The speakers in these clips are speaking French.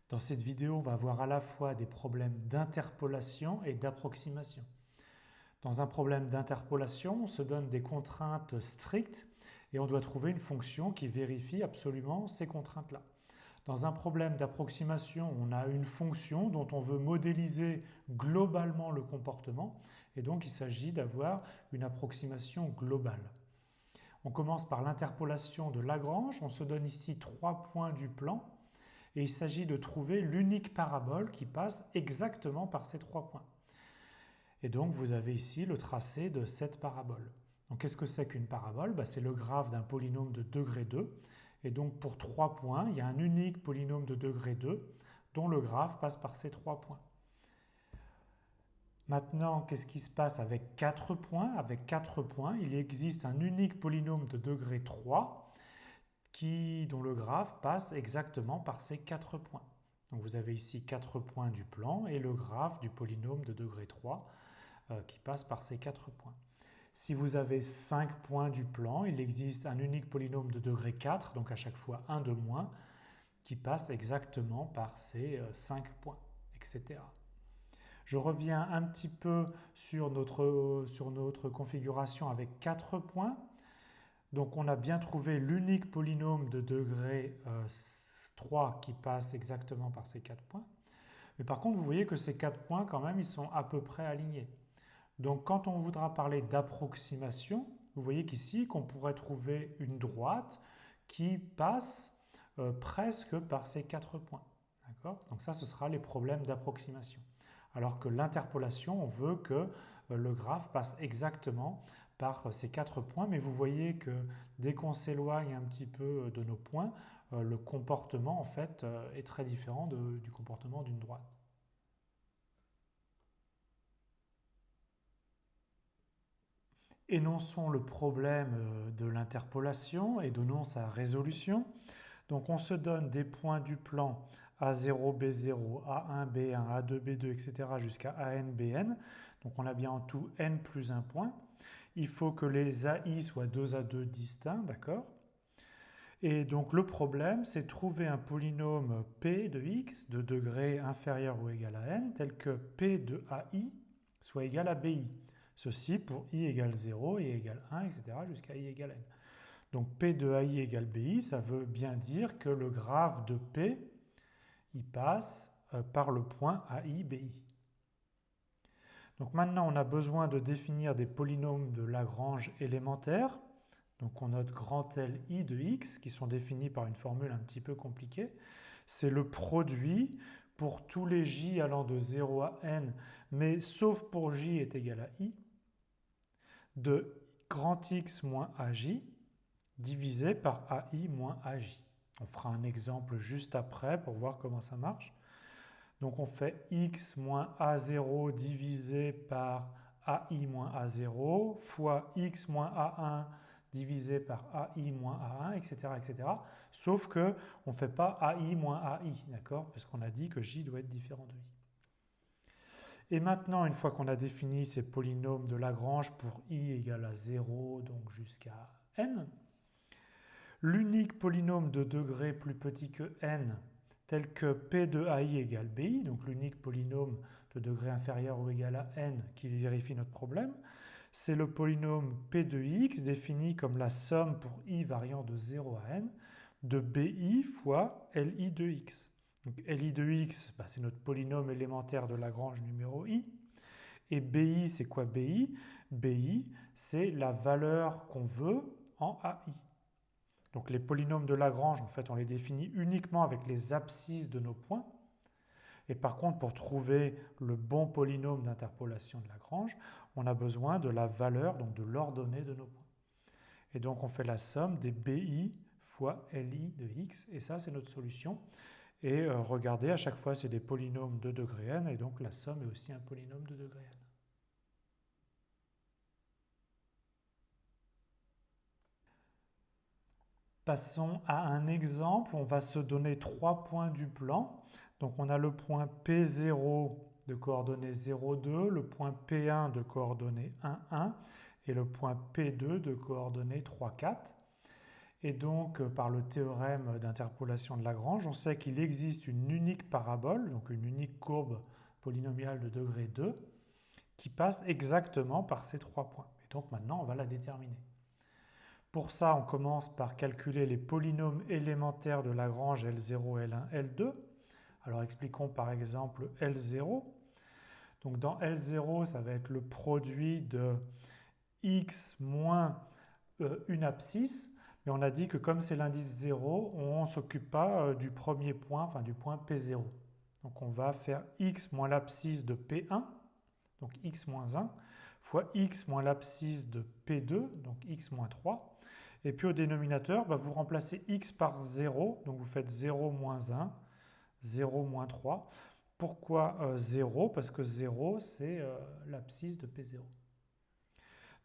Dans cette vidéo, on va voir à la fois des problèmes d'interpolation et d'approximation. Dans un problème d'interpolation, on se donne des contraintes strictes et on doit trouver une fonction qui vérifie absolument ces contraintes-là. Dans un problème d'approximation, on a une fonction dont on veut modéliser globalement le comportement et donc il s'agit d'avoir une approximation globale. On commence par l'interpolation de Lagrange, on se donne ici 3 points du plan et il s'agit de trouver l'unique parabole qui passe exactement par ces 3 points. Et donc vous avez ici le tracé de cette parabole. Donc qu'est-ce que c'est qu'une parabole? C'est le graphe d'un polynôme de degré 2. Et donc pour 3 points, il y a un unique polynôme de degré 2 dont le graphe passe par ces 3 points. Maintenant, qu'est-ce qui se passe avec 4 points? Avec 4 points, il existe un unique polynôme de degré 3 dont le graphe passe exactement par ces 4 points. Donc vous avez ici 4 points du plan et le graphe du polynôme de degré 3 qui passe par ces 4 points. Si vous avez 5 points du plan, il existe un unique polynôme de degré 4, donc à chaque fois un de moins, qui passe exactement par ces 5 points, etc. Je reviens un petit peu sur notre configuration avec 4 points. Donc on a bien trouvé l'unique polynôme de degré 3 qui passe exactement par ces 4 points. Mais par contre, vous voyez que ces 4 points, quand même, ils sont à peu près alignés. Donc quand on voudra parler d'approximation, vous voyez qu'ici, qu'on pourrait trouver une droite qui passe presque par ces 4 points. Donc ça, ce sera les problèmes d'approximation. Alors que l'interpolation, on veut que le graphe passe exactement par ces 4 points, mais vous voyez que dès qu'on s'éloigne un petit peu de nos points, le comportement en fait est très différent du comportement d'une droite. Énonçons le problème de l'interpolation et donnons sa résolution. Donc on se donne des points du plan A0, B0, A1, B1, A2, B2, etc. jusqu'à AN, BN. Donc on a bien en tout n plus un point. Il faut que les AI soient 2 à 2 distincts, d'accord? Et donc le problème, c'est trouver un polynôme P de x de degré inférieur ou égal à n, tel que P de AI soit égal à BI. Ceci pour i égale 0, i égale 1, etc. jusqu'à i égale n. Donc P de AI égale BI, ça veut bien dire que le graphe de P, il passe par le point AI, BI. Donc maintenant, on a besoin de définir des polynômes de Lagrange élémentaires. Donc on note grand L I de x, qui sont définis par une formule un petit peu compliquée. C'est le produit pour tous les j allant de 0 à n, mais sauf pour j est égal à i, de grand X moins AJ, divisé par AI moins AJ. On fera un exemple juste après pour voir comment ça marche. Donc on fait x moins a0 divisé par ai moins a0 fois x moins a1 divisé par ai moins a1, etc. etc. Sauf qu'on ne fait pas ai moins ai, d'accord? Parce qu'on a dit que j doit être différent de i. Et maintenant, une fois qu'on a défini ces polynômes de Lagrange pour i égale à 0, donc jusqu'à n, l'unique polynôme de degré plus petit que n, tel que P de AI égale BI, donc l'unique polynôme de degré inférieur ou égal à n qui vérifie notre problème, c'est le polynôme P de x défini comme la somme pour i variant de 0 à n de BI fois LI de x. Donc LI de x, c'est notre polynôme élémentaire de Lagrange numéro i. Et BI, c'est quoi BI? BI, c'est la valeur qu'on veut en AI. Donc les polynômes de Lagrange, en fait, on les définit uniquement avec les abscisses de nos points. Et par contre, pour trouver le bon polynôme d'interpolation de Lagrange, on a besoin de la valeur, donc de l'ordonnée de nos points. Et donc on fait la somme des BI fois LI de x, et ça c'est notre solution. Et regardez, à chaque fois c'est des polynômes de degré n, et donc la somme est aussi un polynôme de degré n. Passons à un exemple. On va se donner 3 points du plan. Donc on a le point P0 de coordonnées 0, 2, le point P1 de coordonnées 1, 1 et le point P2 de coordonnées 3, 4. Et donc, par le théorème d'interpolation de Lagrange, on sait qu'il existe une unique parabole, donc une unique courbe polynomiale de degré 2, qui passe exactement par ces 3 points. Et donc maintenant, on va la déterminer. Pour ça, on commence par calculer les polynômes élémentaires de Lagrange L0, L1, L2. Alors expliquons par exemple L0. Donc dans L0, ça va être le produit de x moins une abscisse. Mais on a dit que comme c'est l'indice 0, on ne s'occupe pas du premier point, enfin du point P0. Donc on va faire x moins l'abscisse de P1, donc x moins 1, fois x moins l'abscisse de P2, donc x moins 3. Et puis au dénominateur, vous remplacez x par 0, donc vous faites 0 moins 1, 0 moins 3. Pourquoi 0? Parce que 0, c'est l'abscisse de P0.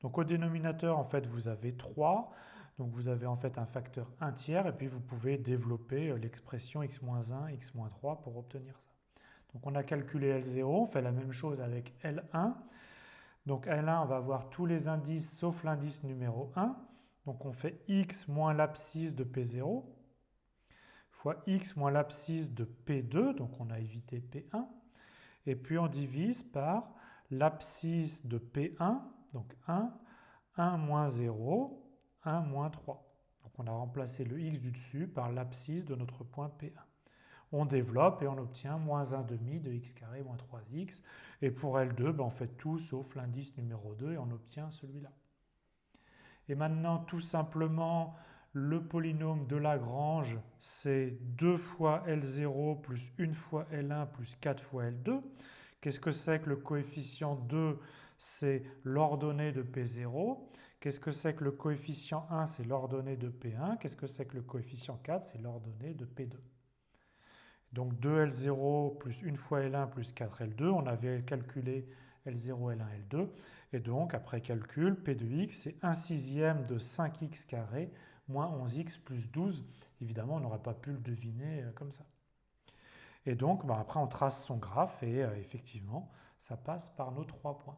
Donc au dénominateur, en fait, vous avez 3. Donc vous avez en fait un facteur 1 tiers, et puis vous pouvez développer l'expression x-1, x-3 pour obtenir ça. Donc on a calculé L0, on fait la même chose avec L1. Donc L1, on va avoir tous les indices sauf l'indice numéro 1. Donc on fait x moins l'abscisse de P0 fois x moins l'abscisse de P2, donc on a évité P1. Et puis on divise par l'abscisse de P1, donc 1, 1 moins 0, 1 moins 3. Donc on a remplacé le x du dessus par l'abscisse de notre point P1. On développe et on obtient moins 1,5 de x carré moins 3x. Et pour L2, on fait tout sauf l'indice numéro 2 et on obtient celui-là. Et maintenant, tout simplement, le polynôme de Lagrange, c'est 2 fois L0 plus 1 fois L1 plus 4 fois L2. Qu'est-ce que c'est que le coefficient 2? C'est l'ordonnée de P0. Qu'est-ce que c'est que le coefficient 1? C'est l'ordonnée de P1. Qu'est-ce que c'est que le coefficient 4? C'est l'ordonnée de P2. Donc 2L0 plus 1 fois L1 plus 4L2, on avait calculé L0, L1, L2. Et donc, après calcul, P de x, c'est 1 sixième de 5x carré moins 11x plus 12. Évidemment, on n'aurait pas pu le deviner comme ça. Et donc, après, on trace son graphe et effectivement, ça passe par nos 3 points.